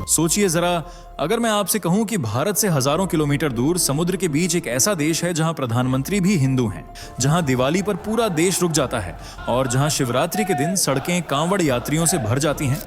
सोचिए जरा, अगर मैं आपसे कहूं कि भारत से हजारों किलोमीटर दूर समुद्र के बीच एक ऐसा देश है जहां प्रधानमंत्री भी हिंदू हैं, जहां दिवाली पर पूरा देश रुक जाता है और जहां शिवरात्रि के दिन सड़कें कांवड़ यात्रियों से भर जाती हैं।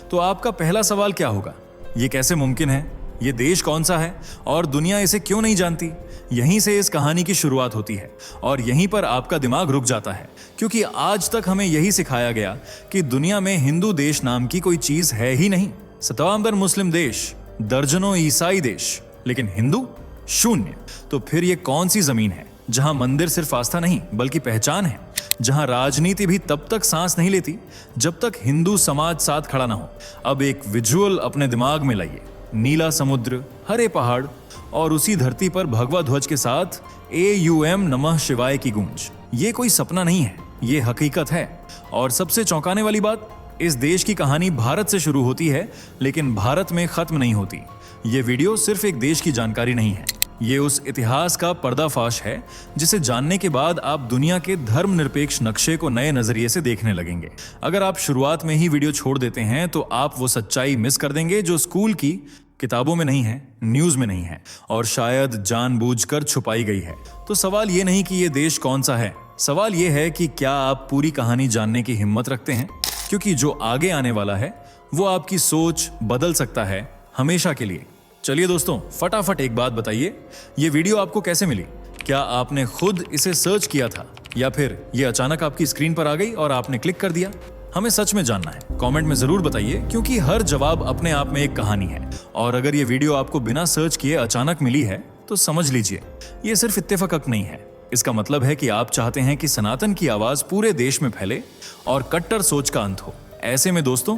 तो आपका पहला सवाल क्या होगा? ये कैसे मुमकिन है? ये देश कौन सा है और दुनिया इसे क्यों नहीं जानती? यहीं से इस कहानी की शुरुआत होती है और यहीं पर आपका दिमाग रुक जाता है, क्योंकि आज तक हमें यही सिखाया गया कि दुनिया में हिंदू देश नाम की कोई चीज है ही नहीं। सतावंबर मुस्लिम देश, दर्जनों ईसाई देश, लेकिन हिंदू शून्य। तो फिर ये कौन सी जमीन है जहां मंदिर सिर्फ आस्था नहीं बल्कि पहचान है, जहां राजनीति भी तब तक सांस नहीं लेती जब तक हिंदू समाज साथ खड़ा ना हो? अब एक विजुअल अपने दिमाग में लाइए, नीला समुद्र, हरे पहाड़ और उसी धरती पर भगवा ध्वज के साथ AUM नमः शिवाय की गूंज। ये कोई सपना नहीं है, ये हकीकत है। और सबसे चौंकाने वाली बात, इस देश की कहानी भारत से शुरू होती है लेकिन भारत में खत्म नहीं होती। ये वीडियो सिर्फ एक देश की जानकारी नहीं है, ये उस इतिहास का पर्दाफाश है जिसे जानने के बाद आप दुनिया के धर्मनिरपेक्ष नक्शे को नए नजरिए से देखने लगेंगे। अगर आप शुरुआत में ही वीडियो छोड़ देते हैं तो आप वो सच्चाई मिस कर देंगे जो स्कूल की किताबों में नहीं है, न्यूज में नहीं है और शायद जानबूझकर छुपाई गई है। तो सवाल ये नहीं कि ये देश कौन सा है, सवाल ये है कि क्या आप पूरी कहानी जानने की हिम्मत रखते हैं? क्योंकि जो आगे आने वाला है वो आपकी सोच बदल सकता है हमेशा के लिए। चलिए दोस्तों, फटाफट एक बात बताइए, ये वीडियो आपको कैसे मिली? क्या आपने खुद इसे सर्च किया था या फिर ये अचानक आपकी स्क्रीन पर आ गई और आपने क्लिक कर दिया? हमें सच में जानना है, कमेंट में जरूर बताइए, क्योंकि हर जवाब अपने आप में एक कहानी है। और अगर ये वीडियो आपको बिना सर्च किए अचानक मिली है तो समझ लीजिए ये सिर्फ इत्तेफाक नहीं है। इसका मतलब है कि आप चाहते हैं कि सनातन की आवाज पूरे देश में फैले और कट्टर सोच का अंत हो। ऐसे में दोस्तों,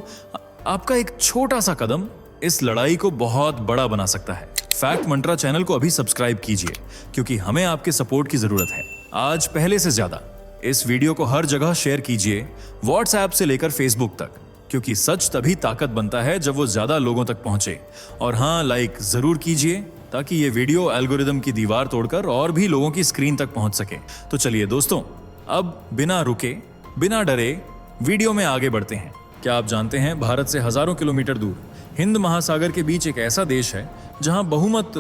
आपका एक छोटा सा कदम इस लड़ाई को बहुत बड़ा बना सकता है। फैक्ट मंत्रा चैनल को अभी सब्सक्राइब कीजिए, क्योंकि हमें आपके सपोर्ट की जरूरत है आज पहले से ज्यादा। इस वीडियो को हर जगह शेयर कीजिए, व्हाट्सएप से लेकर फेसबुक तक, क्योंकि सच तभी ताकत बनता है जब वो ज्यादा लोगों तक पहुंचे। और हाँ, लाइक जरूर कीजिए ताकि ये वीडियो एल्गोरिदम की दीवार तोड़कर और भी लोगों की स्क्रीन तक पहुंच सके। तो चलिए दोस्तों, अब बिना रुके, बिना डरे वीडियो में आगे बढ़ते हैं। क्या आप जानते हैं, भारत से हजारों किलोमीटर दूर हिंद महासागर के बीच एक ऐसा देश है जहां बहुमत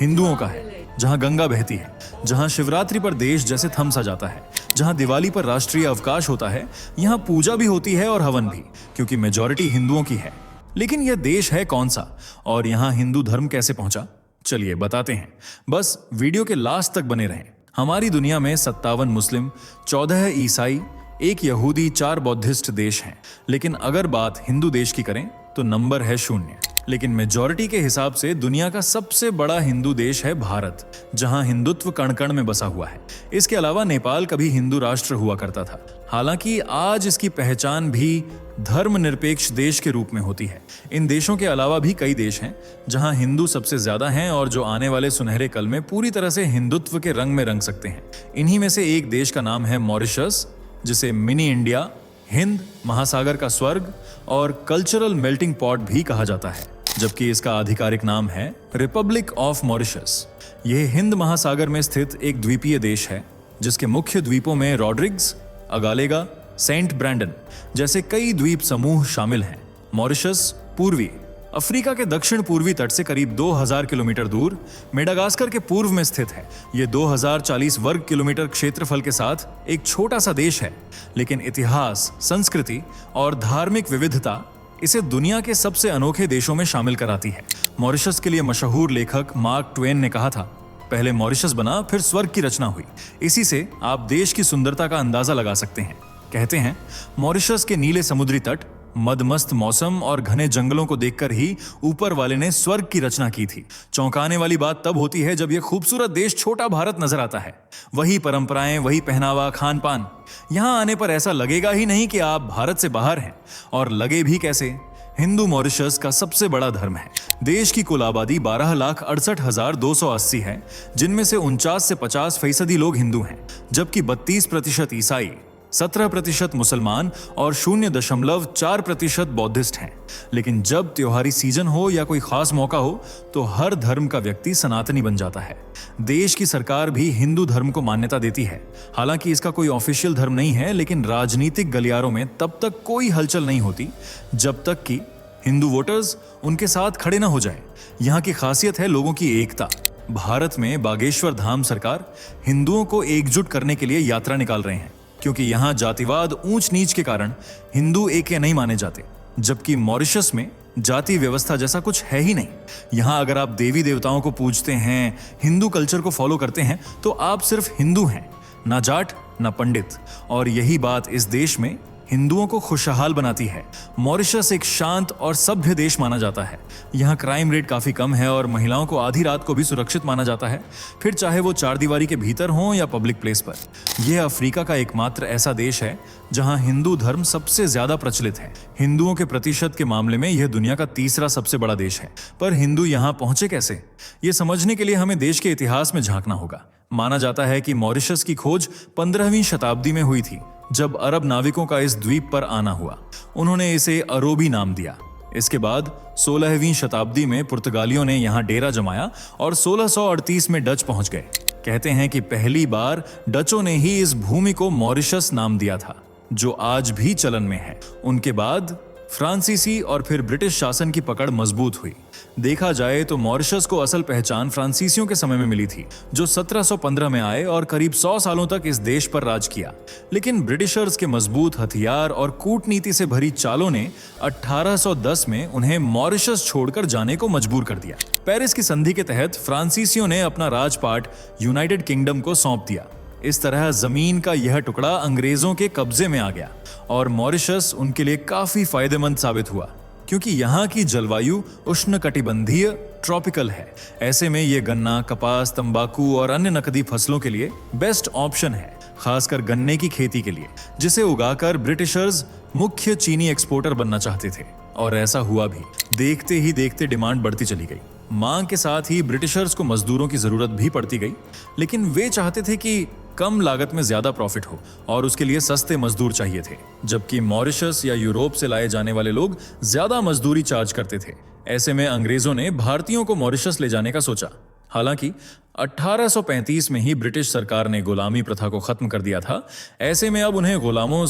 हिंदुओं का है, जहां गंगा बहती है, जहां शिवरात्रि पर देश जैसे थम सा जाता है, जहां दिवाली पर राष्ट्रीय अवकाश होता है, यहां पूजा भी होती है और हवन भी, क्योंकि मेजॉरिटी हिंदुओं की है। लेकिन यह देश है कौन सा और यहां हिंदू धर्म कैसे पहुंचा? चलिए बताते हैं, बस वीडियो के लास्ट तक बने रहें। हमारी दुनिया में 57 मुस्लिम, 14 ईसाई, 1 यहूदी, 4 बौद्धिस्ट देश हैं। लेकिन अगर बात हिंदू देश की करें तो नंबर है 0। लेकिन मेजॉरिटी के हिसाब से दुनिया का सबसे बड़ा हिंदू देश है भारत, जहां हिंदुत्व कण कण में बसा हुआ है। इसके अलावा नेपाल कभी हिंदू राष्ट्र हुआ करता था, हालांकि आज इसकी पहचान भी धर्मनिरपेक्ष देश के रूप में होती है। इन देशों के अलावा भी कई देश हैं जहां हिंदू सबसे ज्यादा हैं और जो आने वाले सुनहरे कल में पूरी तरह से हिंदुत्व के रंग में रंग सकते हैं। इन्हीं में से एक देश का नाम है मॉरिशस, जिसे मिनी इंडिया, हिंद महासागर का स्वर्ग और कल्चरल मेल्टिंग पॉट भी कहा जाता है, जबकि इसका आधिकारिक नाम है रिपब्लिक ऑफ मॉरिशस। यह हिंद महासागर में स्थित एक द्वीपीय देश है जिसके मुख्य द्वीपों में रॉड्रिग्स, अगालेगा, सेंट ब्रैंडन जैसे कई द्वीप समूह शामिल हैं। मॉरिशस पूर्वी अफ्रीका के दक्षिण पूर्वी तट से करीब 2000 किलोमीटर दूर मेडागास्कर के पूर्व में स्थित है। ये 2040 वर्ग किलोमीटर क्षेत्रफल के साथ एक छोटा सा देश है, लेकिन इतिहास, संस्कृति और धार्मिक विविधता इसे दुनिया के सबसे अनोखे देशों में शामिल कराती है। मॉरिशस के लिए मशहूर लेखक मार्क ट्वेन ने कहा था, पहले मॉरिशस बना फिर स्वर्ग की रचना हुई। इसी से आप देश की सुंदरता का अंदाजा लगा सकते हैं। कहते हैं मॉरिशस के नीले समुद्री तट, मदमस्त मौसम और घने जंगलों को देखकर ही ऊपर वाले ने स्वर्ग की रचना की थी। चौंकाने वाली बात तब होती है जब यह खूबसूरत देश छोटा भारत नजर आता है। वही परंपराएं, वही पहनावा, खान पान। यहां आने पर ऐसा लगेगा ही नहीं कि आप भारत से बाहर हैं, और लगे भी कैसे। हिंदू मॉरिशस का सबसे बड़ा धर्म है। देश की कुल आबादी 12,68,280 है, जिनमें से 49 से 50% लोग हिंदू हैं, जबकि 32% ईसाई, 17% मुसलमान और 0.4% बौद्धिस्ट हैं। लेकिन जब त्योहारी सीजन हो या कोई खास मौका हो तो हर धर्म का व्यक्ति सनातनी बन जाता है। देश की सरकार भी हिंदू धर्म को मान्यता देती है। हालांकि इसका कोई ऑफिशियल धर्म नहीं है, लेकिन राजनीतिक गलियारों में तब तक कोई हलचल नहीं होती जब तक कि हिंदू वोटर्स उनके साथ खड़े ना हो जाएं। यहाँ की खासियत है लोगों की एकता। भारत में बागेश्वर धाम सरकार हिंदुओं को एकजुट करने के लिए यात्रा निकाल रहे हैं, क्योंकि यहाँ जातिवाद ऊंच नीच के कारण हिंदू एक नहीं माने जाते, जबकि मॉरिशस में जाति व्यवस्था जैसा कुछ है ही नहीं। यहाँ अगर आप देवी देवताओं को पूजते हैं, हिंदू कल्चर को फॉलो करते हैं, तो आप सिर्फ हिंदू हैं, ना जाट ना पंडित। और यही बात इस देश में हिंदुओं को खुशहाल बनाती है। मॉरिशस एक शांत और सभ्य देश माना जाता है। यहाँ क्राइम रेट काफी कम है और महिलाओं को आधी रात को भी सुरक्षित माना जाता है, फिर चाहे वो चार दीवारी के भीतर हो या पब्लिक प्लेस पर। यह अफ्रीका का एकमात्र ऐसा देश है जहाँ हिंदू धर्म सबसे ज्यादा प्रचलित है। हिंदुओं के प्रतिशत के मामले में यह दुनिया का तीसरा सबसे बड़ा देश है। पर हिंदू यहाँ पहुंचे कैसे, ये समझने के लिए हमें देश के इतिहास में झांकना होगा। माना जाता है कि मॉरिशस की खोज 15वीं शताब्दी में हुई थी, जब अरब नाविकों का इस द्वीप पर आना हुआ। उन्होंने इसे अरोबी नाम दिया। इसके बाद 16वीं शताब्दी में पुर्तगालियों ने यहाँ डेरा जमाया और 1638 में डच पहुंच गए। कहते हैं कि पहली बार डचों ने ही इस भूमि को मॉरिशस नाम दिया था, जो आज भी चलन में है। उनके बाद फ्रांसीसी और फिर ब्रिटिश शासन की पकड़ मजबूत हुई। देखा जाए तो मॉरिशस को असल पहचान फ्रांसीसियों के समय में मिली थी, जो 1715 में आए और करीब 100 सालों तक इस देश पर राज किया। लेकिन ब्रिटिशर्स के मजबूत हथियार और कूटनीति से भरी चालों ने 1810 में उन्हें मॉरिशस छोड़कर जाने को मजबूर कर दिया। पेरिस की संधि के तहत फ्रांसीसियों ने अपना राजपाट यूनाइटेड किंगडम को सौंप दिया। इस तरह जमीन का यह टुकड़ा अंग्रेजों के कब्जे में आ गया और मॉरिशस उनके लिए काफी फायदेमंद साबित हुआ, क्योंकि यहाँ की जलवायु उष्णकटिबंधीय ट्रॉपिकल है। ऐसे में ये गन्ना, कपास, तंबाकू और अन्य नकदी फसलों के लिए बेस्ट ऑप्शन है, खासकर गन्ने की खेती के लिए, जिसे उगाकर ब्रिटिशर्स मुख्य चीनी एक्सपोर्टर बनना चाहते थे। और ऐसा हुआ भी। देखते ही देखते डिमांड बढ़ती चली गई। मांग के साथ ही ब्रिटिशर्स को मजदूरों की जरूरत भी पड़ती गई, लेकिन वे चाहते थे कि कम लागत में ज्यादा प्रॉफिट हो और उसके लिए सस्ते मजदूर चाहिए थे, जबकि मॉरिशस या यूरोप से लाए जाने वाले लोग ज्यादा मजदूरी चार्ज करते थे। ऐसे में अंग्रेजों ने भारतीयों को मॉरिशस ले जाने का सोचा। हालांकि 1835 में ही ब्रिटिश सरकार ने गुलामी प्रथा को खत्म कर दिया था। ऐसे में अब उन्हें गुलामों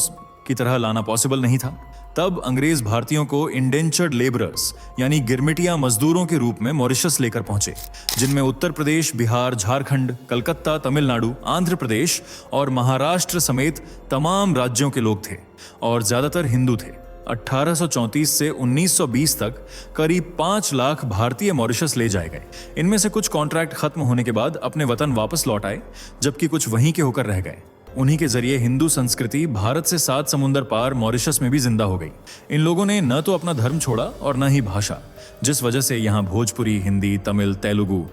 की तरह लाना पॉसिबल नहीं था। तब अंग्रेज भारतीयों को इंडेंचर्ड लेबरर्स यानी गिरमिटिया मजदूरों के रूप में मॉरिशस लेकर पहुंचे, जिनमें उत्तर प्रदेश, बिहार, झारखंड, कलकत्ता, तमिलनाडु, आंध्र प्रदेश और महाराष्ट्र समेत तमाम राज्यों के लोग थे और ज्यादातर हिंदू थे। 1834 से 1920 तक करीब 5 लाख भारतीय मॉरिशस ले जाए गए। इनमें से कुछ कॉन्ट्रैक्ट खत्म होने के बाद अपने वतन वापस लौट आए, जबकि कुछ वहीं के होकर रह गए। उन्हीं के जरिए हिंदू संस्कृति भारत से 7 समुंदर पार मॉरिशस में भी जिंदा हो गई। इन लोगों ने न तो अपना धर्म छोड़ा और न ही भाषा, जिस वजह से यहाँ भोजपुरी, हिंदी, तमिल, तेलुगु,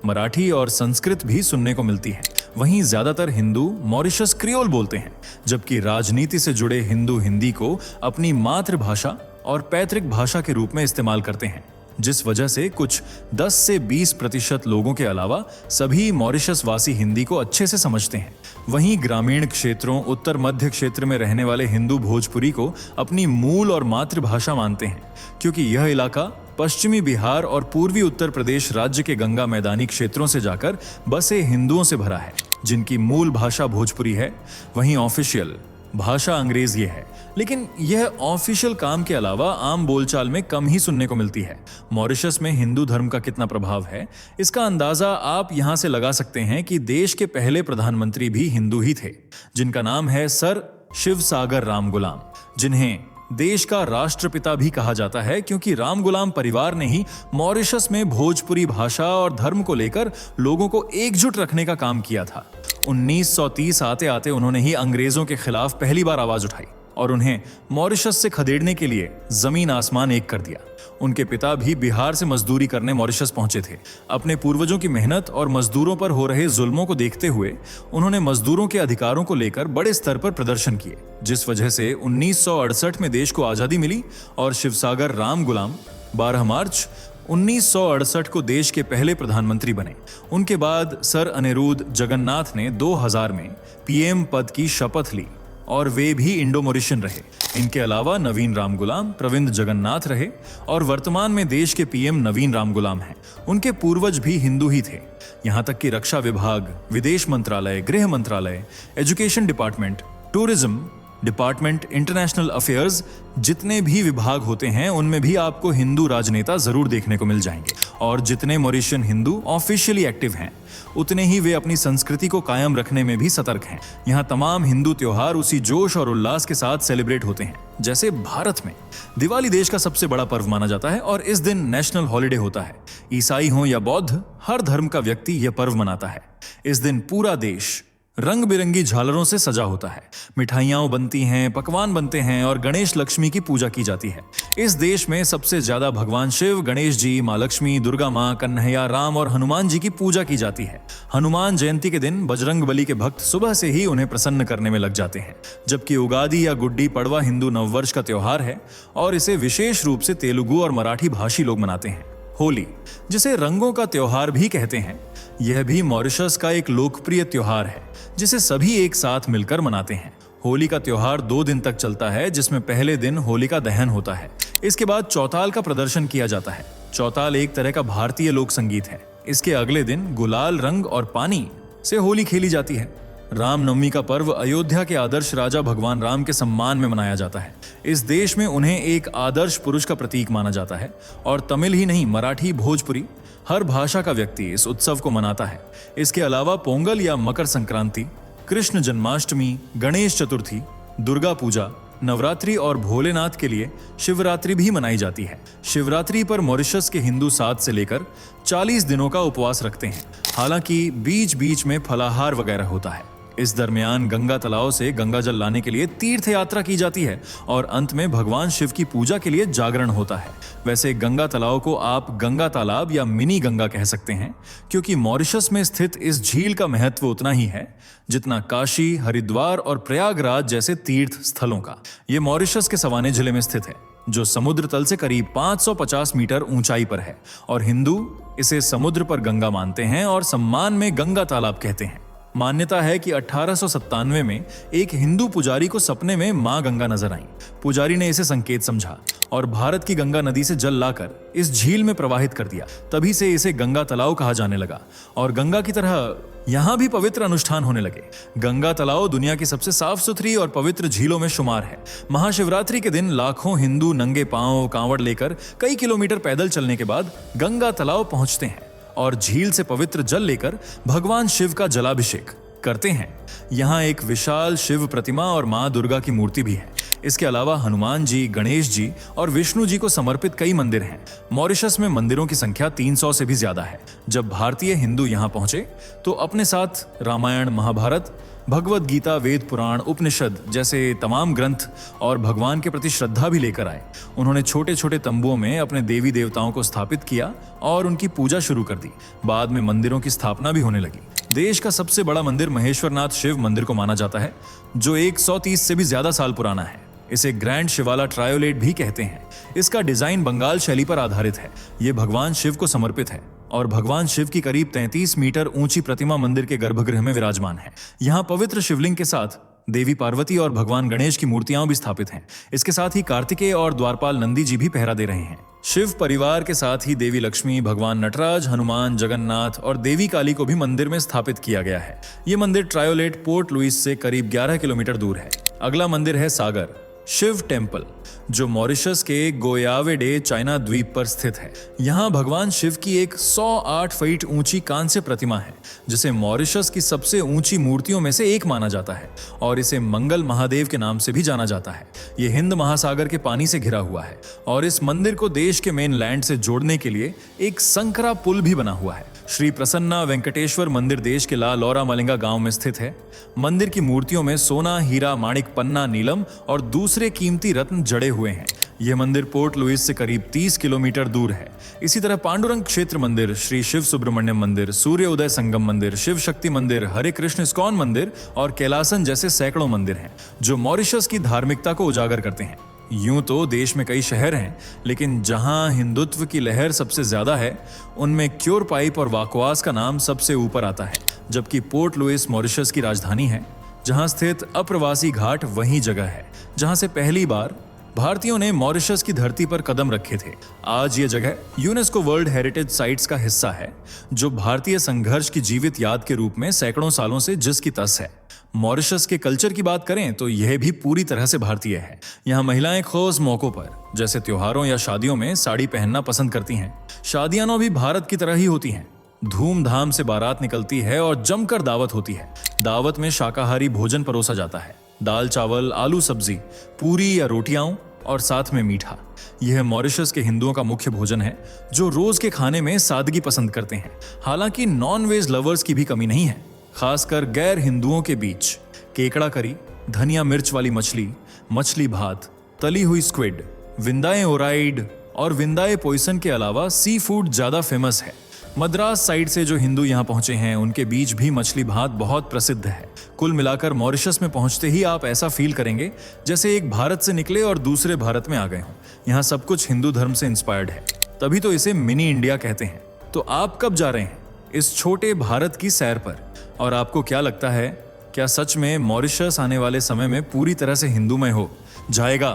मराठी और संस्कृत भी सुनने को मिलती है। वहीं ज्यादातर हिंदू मॉरिशस क्रियोल बोलते हैं, जबकि राजनीति से जुड़े हिंदू हिंदी को अपनी मातृभाषा और पैतृक भाषा के रूप में इस्तेमाल करते हैं, जिस वजह से कुछ 10 से 20% लोगों के अलावा सभी मॉरिशस वासी हिंदी को अच्छे से समझते हैं। वहीं ग्रामीण क्षेत्रों, उत्तर मध्य क्षेत्र में रहने वाले हिंदू भोजपुरी को अपनी मूल और मातृभाषा मानते हैं, क्योंकि यह इलाका पश्चिमी बिहार और पूर्वी उत्तर प्रदेश राज्य के गंगा मैदानी क्षेत्रों से जाकर बसे हिंदुओं से भरा है, जिनकी मूल भाषा भोजपुरी है। वहीं ऑफिशियल भाषा अंग्रेजी है, लेकिन यह ऑफिशियल काम के अलावा आम बोलचाल में कम ही सुनने को मिलती है। मॉरिशस में हिंदू धर्म का कितना प्रभाव है, इसका अंदाजा आप यहां से लगा सकते हैं कि देश के पहले प्रधानमंत्री भी हिंदू ही थे, जिनका नाम है सर शिवसागर रामगुलाम, जिन्हें देश का राष्ट्रपिता भी कहा जाता है, क्योंकि रामगुलाम परिवार ने ही मॉरिशस में भोजपुरी भाषा और धर्म को लेकर लोगों को एकजुट रखने का काम किया था। 1930 आते आते उन्होंने ही अंग्रेजों के खिलाफ पहली बार आवाज उठाई और उन्हें मॉरिशस से खदेड़ने के लिए जमीन आसमान एक कर दिया। उनके पिता भी बिहार से मजदूरी करने मॉरिशस पहुंचे थे। अपने पूर्वजों की मेहनत और मजदूरों पर हो रहे जुल्मों को देखते हुए उन्होंने मजदूरों के अधिकारों को लेकर बड़े स्तर पर प्रदर्शन किए, जिस वजह से 1968 में देश को आजादी मिली और शिवसागर रामगुलाम 12 मार्च 1968 को देश के पहले प्रधानमंत्री बने। उनके बाद सर अनिरुद्ध जगन्नाथ ने 2000 में पीएम पद की शपथ ली। और वे भी इंडो मोरिशियन रहे। इनके अलावा नवीन राम गुलाम प्रविंद जगन्नाथ रहे और वर्तमान में देश के पीएम नवीन राम गुलाम हैं। उनके पूर्वज भी हिंदू ही थे। यहाँ तक कि रक्षा विभाग, विदेश मंत्रालय, गृह मंत्रालय, education department, tourism department, international affairs, जितने भी विभाग होते हैं उनमें भी आपको हिंदू राजनेता जरूर देखने को मिल जाएंगे। और जितने मॉरिशियन हिंदू ऑफिशियली एक्टिव हैं, उतने ही वे अपनी संस्कृति को कायम रखने में भी सतर्क हैं। यहाँ तमाम हिंदू त्योहार उसी जोश और उल्लास के साथ सेलिब्रेट होते हैं। जैसे भारत में दिवाली देश का सबसे बड़ा पर्व माना जाता है और इस दिन नेशनल हॉलिडे होता है। ईसाई हो या बौद्ध, हर धर्म का व्यक्ति यह पर्व मनाता है। इस दिन पूरा देश रंग बिरंगी झालरों से सजा होता है। मिठाइयाँ बनती हैं, पकवान बनते हैं और गणेश लक्ष्मी की पूजा की जाती है। इस देश में सबसे ज्यादा भगवान शिव, गणेश जी, माँ लक्ष्मी, दुर्गा माँ, कन्हैया, राम और हनुमान जी की पूजा की जाती है। हनुमान जयंती के दिन बजरंग बली के भक्त सुबह से ही उन्हें प्रसन्न करने में लग जाते हैं। जबकि उगादी या गुड्डी पड़वा हिंदू नववर्ष का त्योहार है और इसे विशेष रूप से तेलुगु और मराठी भाषी लोग मनाते हैं। होली, जिसे रंगों का त्योहार भी कहते हैं, यह भी मॉरिशस का एक लोकप्रिय त्योहार है जिसे सभी एक साथ मिलकर मनाते हैं। होली का त्योहार 2 दिन तक चलता है, जिसमें पहले दिन होलिका दहन होता है। इसके बाद चौताल का प्रदर्शन किया जाता है। चौताल एक तरह का भारतीय लोक संगीत है। इसके अगले दिन गुलाल, रंग और पानी से होली खेली जाती है। रामनवमी का पर्व अयोध्या के आदर्श राजा भगवान राम के सम्मान में मनाया जाता है। इस देश में उन्हें एक आदर्श पुरुष का प्रतीक माना जाता है और तमिल ही नहीं, मराठी, भोजपुरी, हर भाषा का व्यक्ति इस उत्सव को मनाता है। इसके अलावा पोंगल या मकर संक्रांति, कृष्ण जन्माष्टमी, गणेश चतुर्थी, दुर्गा पूजा, नवरात्रि और भोलेनाथ के लिए शिवरात्रि भी मनाई जाती है। शिवरात्रि पर मॉरिशस के हिंदू 7 से लेकर 40 दिनों का उपवास रखते हैं। हालांकि बीच बीच में फलाहार वगैरह होता है। इस दरमियान गंगा तालाब से गंगा जल लाने के लिए तीर्थ यात्रा की जाती है और अंत में भगवान शिव की पूजा के लिए जागरण होता है। वैसे गंगा तालाब को आप गंगा तालाब या मिनी गंगा कह सकते हैं, क्योंकि मॉरिशस में स्थित इस झील का महत्व उतना ही है जितना काशी, हरिद्वार और प्रयागराज जैसे तीर्थ स्थलों का। ये मॉरिशस के सवाने जिले में स्थित है, जो समुद्र तल से करीब 550 मीटर ऊंचाई पर है और हिंदू इसे समुद्र पर गंगा मानते हैं और सम्मान में गंगा तालाब कहते हैं। मान्यता है कि 1897 में एक हिंदू पुजारी को सपने में मां गंगा नजर आई। पुजारी ने इसे संकेत समझा और भारत की गंगा नदी से जल लाकर इस झील में प्रवाहित कर दिया। तभी से इसे गंगा तालाब कहा जाने लगा और गंगा की तरह यहाँ भी पवित्र अनुष्ठान होने लगे। गंगा तालाब दुनिया की सबसे साफ सुथरी और पवित्र झीलों में शुमार है। महाशिवरात्रि के दिन लाखों हिंदू नंगे पांव कांवड़ लेकर कई किलोमीटर पैदल चलने के बाद गंगा तालाब पहुंचते हैं और झील से पवित्र जल लेकर भगवान शिव का जलाभिषेक करते हैं। यहाँ एक विशाल शिव प्रतिमा और माँ दुर्गा की मूर्ति भी है। इसके अलावा हनुमान जी, गणेश जी और विष्णु जी को समर्पित कई मंदिर हैं। मॉरिशस में मंदिरों की संख्या 300 से भी ज्यादा है। जब भारतीय हिंदू यहाँ पहुंचे तो अपने साथ रामायण, महाभारत, भगवत गीता, वेद पुराण, उपनिषद जैसे तमाम ग्रंथ और भगवान के प्रति श्रद्धा भी लेकर आए। उन्होंने छोटे छोटे तंबुओं में अपने देवी देवताओं को स्थापित किया और उनकी पूजा शुरू कर दी। बाद में मंदिरों की स्थापना भी होने लगी। देश का सबसे बड़ा मंदिर महेश्वरनाथ शिव मंदिर को माना जाता है, जो 130 से भी ज्यादा साल पुराना है। इसे ग्रैंड शिवाला ट्रायोलेट भी कहते हैं। इसका डिजाइन बंगाल शैली पर आधारित है। ये भगवान शिव को समर्पित है और भगवान शिव की करीब 33 मीटर ऊंची प्रतिमा मंदिर के गर्भगृह में विराजमान है। यहाँ पवित्र शिवलिंग के साथ देवी पार्वती और भगवान गणेश की मूर्तियां भी स्थापित हैं। इसके साथ ही कार्तिकेय और द्वारपाल नंदी जी भी पहरा दे रहे हैं। शिव परिवार के साथ ही देवी लक्ष्मी, भगवान नटराज, हनुमान, जगन्नाथ और देवी काली को भी मंदिर में स्थापित किया गया है। ये मंदिर ट्रायोलेट पोर्ट लुइस से करीब 11 किलोमीटर दूर है। अगला मंदिर है सागर शिव टेम्पल, जो मॉरिशस के गोयावेडे चाइना द्वीप पर स्थित है। यहाँ भगवान शिव की एक 108 फीट ऊंची कांस्य प्रतिमा है, जिसे मॉरिशस की सबसे ऊंची मूर्तियों में से एक माना जाता है और इसे मंगल महादेव के नाम से भी जाना जाता है। ये हिंद महासागर के पानी से घिरा हुआ है और इस मंदिर को देश के मेन लैंड से जोड़ने के लिए एक संकरा पुल भी बना हुआ है। श्री प्रसन्ना वेंकटेश्वर मंदिर देश के लौरा मलिंगा गांव में स्थित है। मंदिर की मूर्तियों में सोना, हीरा, माणिक, पन्ना, नीलम और दूसरे कीमती रत्न जड़े हुए हैं। यह मंदिर पोर्ट लुइस से करीब 30 किलोमीटर दूर है। इसी तरह पांडुरंग क्षेत्र मंदिर, श्री शिव सुब्रमण्यम मंदिर, सूर्य उदय संगम मंदिर, शिव शक्ति मंदिर, हरे कृष्ण इस्कॉन मंदिर और कैलासन जैसे सैकड़ों मंदिर हैं, जो मॉरिशस की धार्मिकता को उजागर करते हैं। यूं तो देश में कई शहर हैं, लेकिन जहां हिंदुत्व की लहर सबसे ज्यादा है, उनमें क्योर पाइप और वाकवास का नाम सबसे ऊपर आता है। जबकि पोर्ट लुइस मॉरिशस की राजधानी है, जहां स्थित अप्रवासी घाट वही जगह है जहां से पहली बार भारतीयों ने मॉरिशस की धरती पर कदम रखे थे। आज ये जगह यूनेस्को वर्ल्ड हेरिटेज साइट्स का हिस्सा है, जो भारतीय संघर्ष की जीवित याद के रूप में सैकड़ों सालों से जिस की तस है। मॉरिशस के कल्चर की बात करें तो यह भी पूरी तरह से भारतीय है। यहाँ महिलाएं खास मौकों पर जैसे त्योहारों या शादियों में साड़ी पहनना पसंद करती हैं। शादियां भी भारत की तरह ही होती हैं। धूमधाम से बारात निकलती है और जमकर दावत होती है। दावत में शाकाहारी भोजन परोसा जाता है, दाल चावल, आलू सब्जी, पूरी या रोटियां और साथ में मीठा। यह मॉरिशस के हिंदुओं का मुख्य भोजन है, जो रोज के खाने में सादगी पसंद करते हैं। हालांकि नॉन वेज लवर्स की भी कमी नहीं है, खासकर गैर हिंदुओं के बीच। केकड़ा करी, धनिया मिर्च वाली मछली, मछली भात, तली हुई स्क्विड, विंदाए ओराइड और विंदाए पोइसन के अलावा सी फूड ज्यादा फेमस है। मद्रास साइड से जो हिंदू यहाँ पहुंचे हैं उनके बीच भी मछली भात बहुत प्रसिद्ध है। कुल मिलाकर मॉरिशस में पहुंचते ही आप ऐसा फील करेंगे जैसे एक भारत से निकले और दूसरे भारत में आ गए हों। यहाँ सब कुछ हिंदू धर्म से इंस्पायर्ड है, तभी तो इसे मिनी इंडिया कहते हैं। तो आप कब जा रहे हैं इस छोटे भारत की सैर पर? और आपको क्या लगता है, क्या सच में मॉरिशस आने वाले समय में पूरी तरह से हिंदूमय हो जाएगा?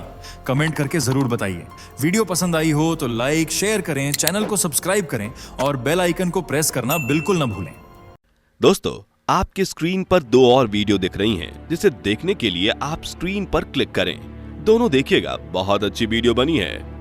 कमेंट करके जरूर बताइए। वीडियो पसंद आई हो तो लाइक शेयर करें, चैनल को सब्सक्राइब करें और बेल आइकन को प्रेस करना बिल्कुल न भूलें। दोस्तों, आपके स्क्रीन पर 2 और वीडियो दिख रही हैं, जिसे देखने के लिए आप स्क्रीन पर क्लिक करें। दोनों देखिएगा, बहुत अच्छी वीडियो बनी है।